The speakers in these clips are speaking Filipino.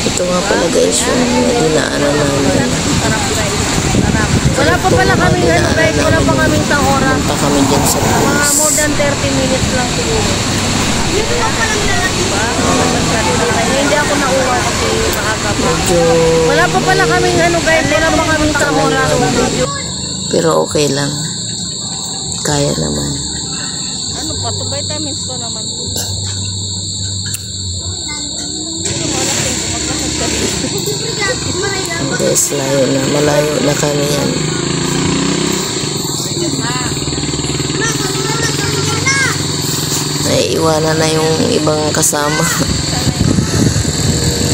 Ito nga pala guys yung dinaanan namin. Wala pa pala kami guys, wala pa kaming tahora. Punta kami dyan sa mga more than 30 minutes lang siguro. Hindi ako nauwa kasi maaga pa. Wala pa pala kaming guys, wala pa kaming tahora. Pero okay lang. Kaya naman. Ano pa to? Vitamins pa naman to. Guys, layo na. Malayo na kami yan. Naiiwanan na yung ibang kasama.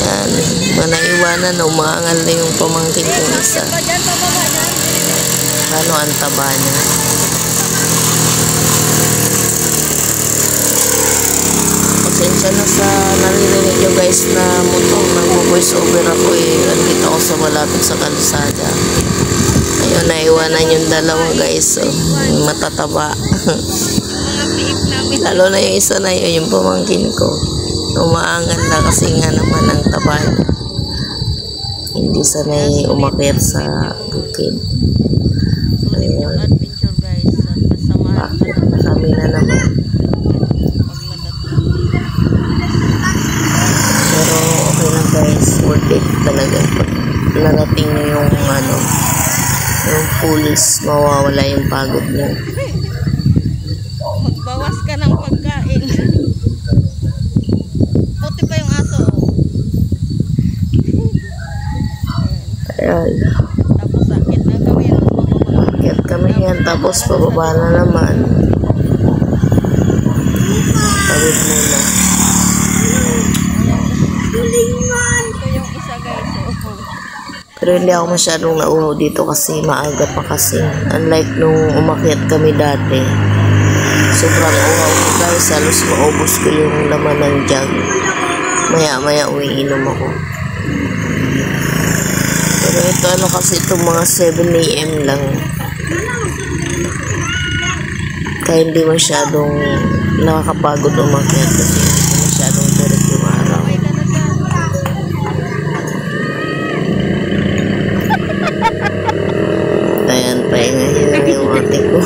Yan. Manaiwanan na. Umaangal na yung pamangkin kong isa. Ano ang taba niya? Pasensya na sa naririnig nyo guys na motor. Nag-voice over ako andito ako sa malapit sa kalsada. Ayun, naiwanan yung dalawang guys. So, matataba. Lalo na yung isa na yun, yung pamangkin ko. Umaangan na kasi nga naman ang taba niya. Hindi sanay umakyat sa bukid. Ayun. Bakit kami na naman. Pero okay lang guys, worth it talaga. Narating nyo yung yung pulis, mawawala yung pagod nyo. Magbawas ka ng pagkain. Puti pa yung aso. Ayan. Tapos sakit na kami yan. Akit kami yan, tapos pababa na naman. Tawid muna. Ito yung isa guys. Pero hindi ako masyadong nauhaw dito kasi maaga pa kasi. Unlike nung umakyat kami dati. Sobrang uhaw ko guys. Halos maubos ko yung laman ng jug. Maya-maya umiinom ako. Pero ito kasi itong mga 7 AM lang. Kaya hindi masyadong nakakapagod umakyat kasi hindi masyadong direct yung araw. Ayan, pahingahin yung ate ko.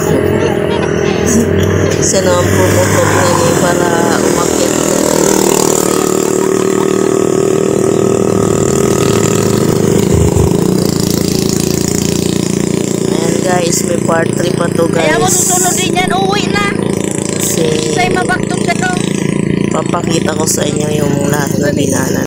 Isa naman pumutok na niya para umakyat. Ayan guys, may part 3 pa to guys. Kaya mo susunod din yan, uwi na. Kasi Sa'y mabaktog ka to. papakita ko sa inyo yung lahat na dinaanan